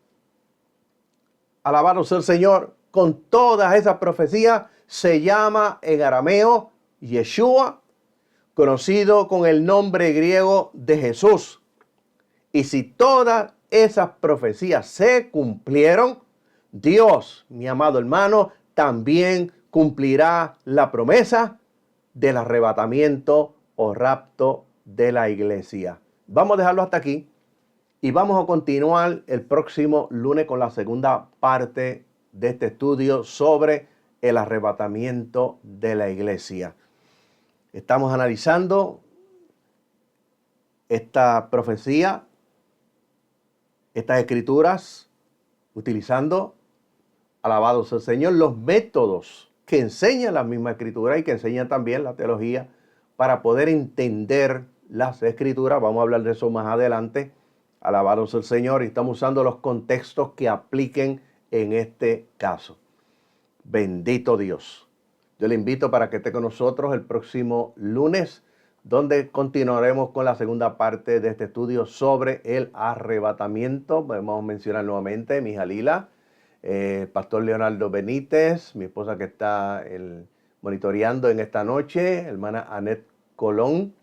alabado sea el Señor, con todas esas profecías, se llama en arameo Yeshua, conocido con el nombre griego de Jesús. Y si todas esas profecías se cumplieron, Dios, mi amado hermano, también cumplirá la promesa del arrebatamiento o rapto de la iglesia. Vamos a dejarlo hasta aquí y vamos a continuar el próximo lunes con la segunda parte de este estudio sobre el arrebatamiento de la iglesia. Estamos analizando esta profecía, estas escrituras, utilizando, alabado sea el Señor, los métodos que enseña la misma escritura y que enseña también la teología para poder entender las escrituras. Vamos a hablar de eso más adelante. Alabado sea el Señor, y estamos usando los contextos que apliquen en este caso. Bendito Dios. Yo le invito para que esté con nosotros el próximo lunes, donde continuaremos con la segunda parte de este estudio sobre el arrebatamiento. Vamos a mencionar nuevamente mi hija Lila, Pastor Leonardo Benítez, mi esposa que está monitoreando en esta noche, hermana Anet Colón,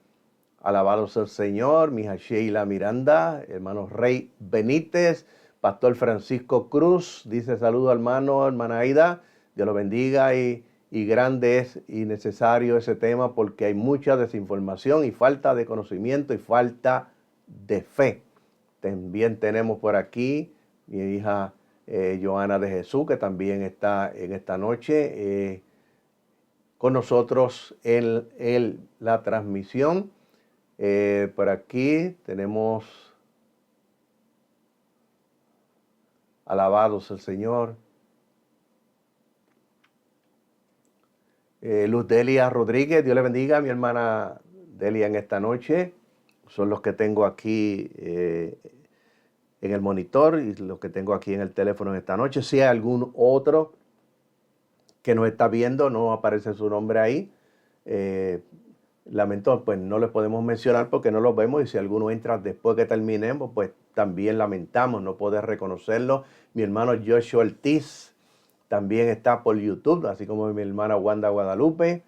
alabado sea el Señor, mi hija Sheila Miranda, hermano Rey Benítez, Pastor Francisco Cruz, dice saludo hermano, hermana Aida, Dios lo bendiga y grande es y necesario ese tema porque hay mucha desinformación y falta de conocimiento y falta de fe. También tenemos por aquí mi hija Joana de Jesús, que también está en esta noche con nosotros en la transmisión. Por aquí tenemos, alabados el Señor, Luz Delia Rodríguez, Dios le bendiga a mi hermana Delia en esta noche. Son los que tengo aquí en el monitor y los que tengo aquí en el teléfono en esta noche. Si hay algún otro que nos está viendo, no aparece su nombre ahí. Lamento, pues no les podemos mencionar porque no los vemos, y si alguno entra después que terminemos, pues también lamentamos no poder reconocerlo. Mi hermano Joshua Ortiz también está por YouTube, así como mi hermana Wanda Guadalupe.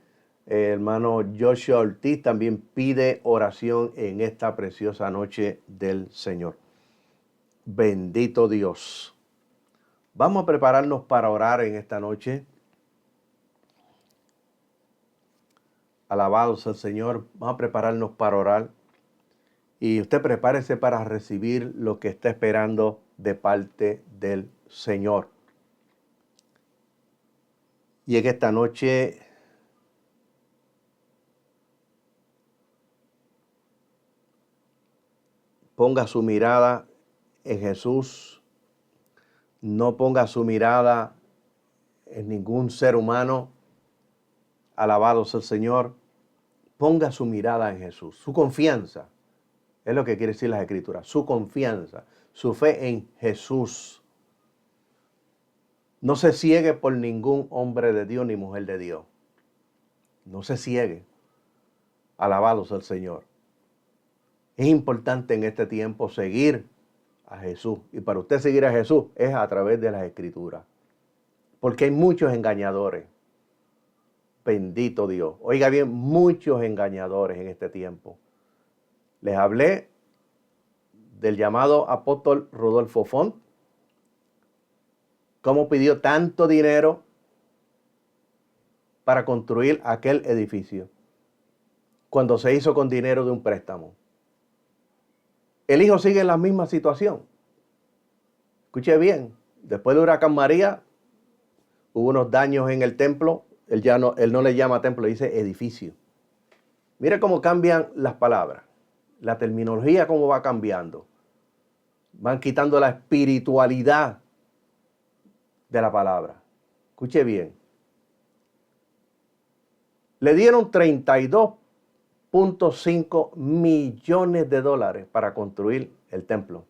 Hermano Joshua Ortiz también pide oración en esta preciosa noche del Señor. Bendito Dios. Vamos a prepararnos para orar en esta noche. Alabado sea el Señor. Vamos a prepararnos para orar. Y usted prepárese para recibir lo que está esperando de parte del Señor. Y en esta noche ponga su mirada en Jesús. No ponga su mirada en ningún ser humano. Alabado sea el Señor. ponga su mirada en Jesús, su confianza. Es lo que quiere decir las Escrituras, su confianza, su fe en Jesús. No se ciegue por ningún hombre de Dios ni mujer de Dios. No se ciegue. Alabado sea el Señor. Es importante en este tiempo seguir a Jesús. Y para usted seguir a Jesús es a través de las Escrituras. Porque hay muchos engañadores. Bendito Dios. Oiga bien, muchos engañadores en este tiempo. Les hablé del llamado apóstol Rodolfo Font. Cómo pidió tanto dinero para construir aquel edificio, cuando se hizo con dinero de un préstamo. El hijo sigue en la misma situación. Escuche bien, después del huracán María, hubo unos daños en el templo. Él no le llama templo, dice edificio. Mire cómo cambian las palabras, la terminología cómo va cambiando. Van quitando la espiritualidad de la palabra. Escuche bien. Le dieron 32.5 millones de dólares para construir el templo.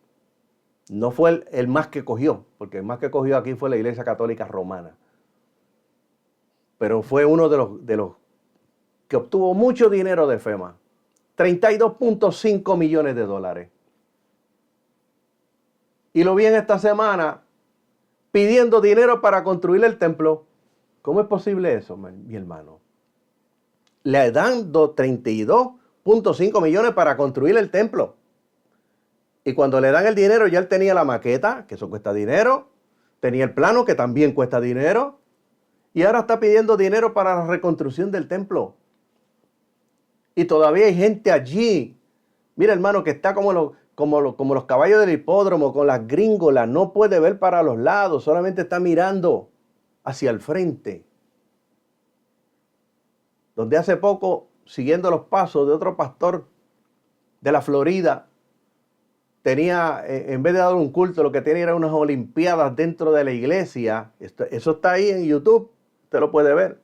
No fue el más que cogió, porque el más que cogió aquí fue la Iglesia Católica Romana. Pero fue uno de los que obtuvo mucho dinero de FEMA. 32.5 millones de dólares. Y lo vi en esta semana pidiendo dinero para construir el templo. ¿Cómo es posible eso, mi hermano? Le dan 32.5 millones para construir el templo. Y cuando le dan el dinero, ya él tenía la maqueta, que eso cuesta dinero. Tenía el plano, que también cuesta dinero. Y ahora está pidiendo dinero para la reconstrucción del templo. Y todavía hay gente allí. Mira, hermano, que está como los caballos del hipódromo, con las gringolas. No puede ver para los lados, solamente está mirando hacia el frente. Donde hace poco, siguiendo los pasos de otro pastor de la Florida, tenía, en vez de dar un culto, lo que tenía era unas olimpiadas dentro de la iglesia. Eso está ahí en YouTube, usted lo puede ver.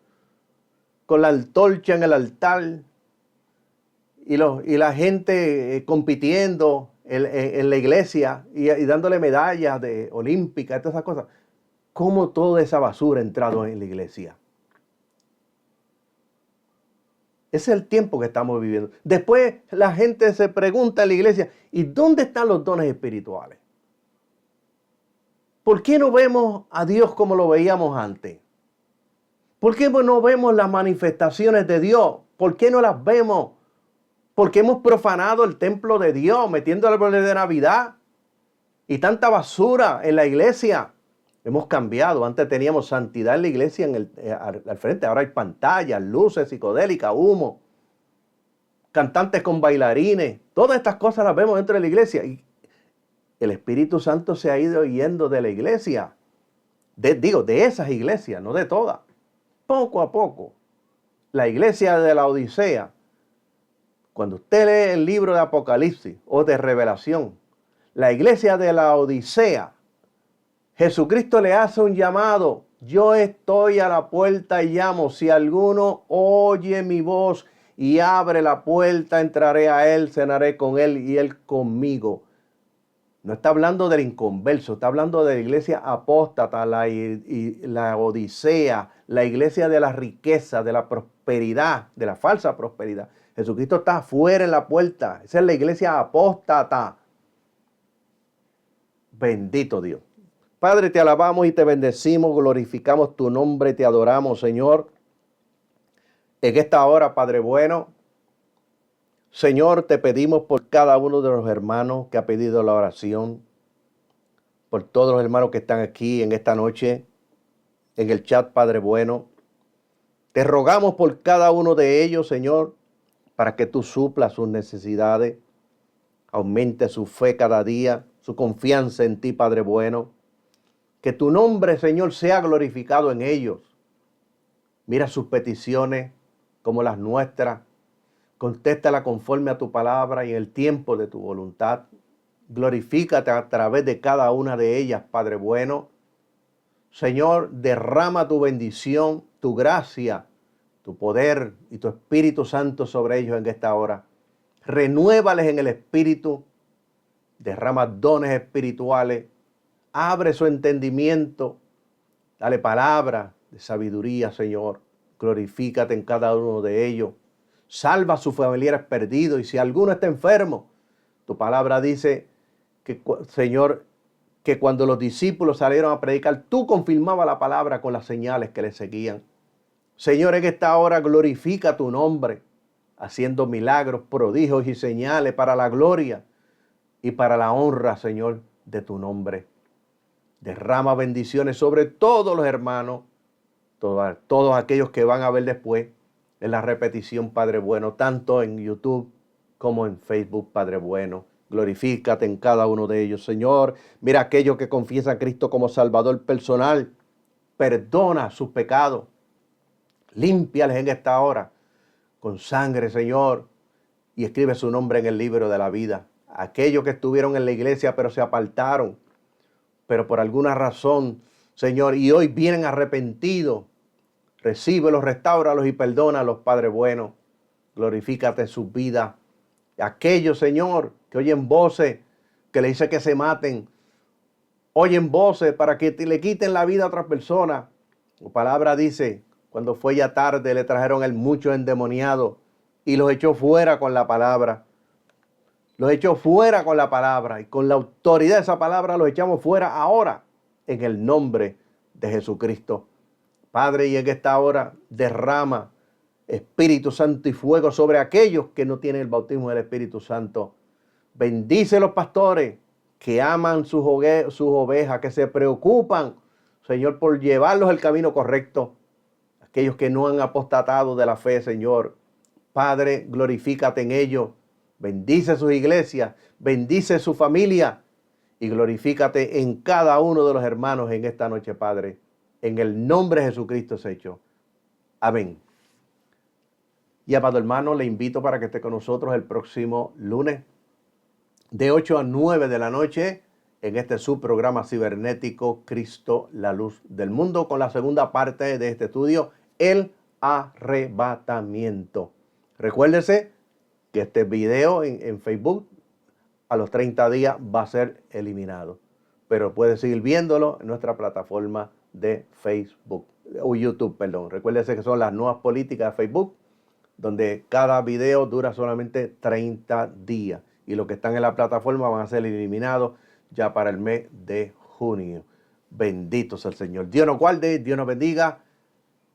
Con la antorcha en el altar y la gente compitiendo en la iglesia y dándole medallas olímpicas y todas esas cosas. ¿Cómo toda esa basura ha entrado en la iglesia? Ese es el tiempo que estamos viviendo. Después la gente se pregunta en la iglesia, ¿y dónde están los dones espirituales? ¿Por qué no vemos a Dios como lo veíamos antes? ¿Por qué no vemos las manifestaciones de Dios? ¿Por qué no las vemos? Porque hemos profanado el templo de Dios, metiendo árboles de Navidad y tanta basura en la iglesia. Hemos cambiado. Antes teníamos santidad en la iglesia al frente. Ahora hay pantallas, luces psicodélicas, humo, cantantes con bailarines. Todas estas cosas las vemos dentro de la iglesia. Y el Espíritu Santo se ha ido yendo de la iglesia. De esas iglesias, no de todas. Poco a poco. La iglesia de la Odisea. Cuando usted lee el libro de Apocalipsis o de Revelación, la iglesia de la Odisea, Jesucristo le hace un llamado. Yo estoy a la puerta y llamo. Si alguno oye mi voz y abre la puerta, entraré a él, cenaré con él y él conmigo. No está hablando del inconverso, está hablando de la iglesia apóstata, la Odisea, la iglesia de la riqueza, de la prosperidad, de la falsa prosperidad. Jesucristo está afuera en la puerta. Esa es la iglesia apóstata. Bendito Dios. Padre, te alabamos y te bendecimos, glorificamos tu nombre, te adoramos, Señor. En esta hora, Padre bueno, Señor, te pedimos por cada uno de los hermanos que ha pedido la oración, por todos los hermanos que están aquí en esta noche, en el chat, Padre bueno. Te rogamos por cada uno de ellos, Señor, para que tú suplas sus necesidades, aumente su fe cada día, su confianza en ti, Padre bueno. Que tu nombre, Señor, sea glorificado en ellos. Mira sus peticiones como las nuestras. Contéstala conforme a tu palabra y en el tiempo de tu voluntad. Glorifícate a través de cada una de ellas, Padre bueno. Señor, derrama tu bendición, tu gracia tu poder y tu Espíritu Santo sobre ellos en esta hora. Renuévales en el Espíritu, derrama dones espirituales, abre su entendimiento, dale palabra de sabiduría, Señor. Glorifícate en cada uno de ellos. Salva a sus familiares perdidos y si alguno está enfermo, tu palabra dice que, Señor, que cuando los discípulos salieron a predicar, tú confirmabas la palabra con las señales que les seguían. Señor, en esta hora glorifica tu nombre, haciendo milagros, prodigios y señales para la gloria y para la honra, Señor, de tu nombre. Derrama bendiciones sobre todos los hermanos, todos aquellos que van a ver después en la repetición, Padre bueno, tanto en YouTube como en Facebook, Padre bueno. Glorifícate en cada uno de ellos, Señor. Mira aquellos que confiesan a Cristo como Salvador personal. Perdona sus pecados. Límpiales en esta hora con sangre, Señor. Y escribe su nombre en el libro de la vida. Aquellos que estuvieron en la iglesia pero se apartaron. Pero por alguna razón, Señor, y hoy vienen arrepentidos. Recíbelos, restáuralos y perdónalos, Padre bueno. Glorifícate en sus vidas. Aquellos, Señor, que oyen voces que le dicen que se maten, oyen voces para que le quiten la vida a otras personas. Tu palabra dice, cuando fue ya tarde, le trajeron el mucho endemoniado y los echó fuera con la palabra. Los echó fuera con la palabra y con la autoridad de esa palabra los echamos fuera ahora en el nombre de Jesucristo. Padre, y en esta hora derrama Espíritu Santo y fuego sobre aquellos que no tienen el bautismo del Espíritu Santo. Bendice los pastores que aman sus ovejas, que se preocupan, Señor, por llevarlos al camino correcto. Aquellos que no han apostatado de la fe, Señor. Padre, glorifícate en ellos. Bendice sus iglesias, bendice su familia y glorifícate en cada uno de los hermanos en esta noche, Padre. En el nombre de Jesucristo es hecho. Amén. Y amado hermano, le invito para que esté con nosotros el próximo lunes de 8 a 9 de la noche en este subprograma cibernético Cristo, la luz del mundo, con la segunda parte de este estudio, el arrebatamiento. Recuérdese que este video en Facebook a los 30 días va a ser eliminado, pero puede seguir viéndolo en nuestra plataforma de Facebook o YouTube, perdón. Recuérdese que son las nuevas políticas de Facebook, donde cada video dura solamente 30 días y los que están en la plataforma van a ser eliminados ya para el mes de junio. Bendito sea el Señor. Dios nos guarde, Dios nos bendiga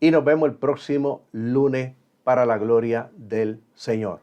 y nos vemos el próximo lunes para la gloria del Señor.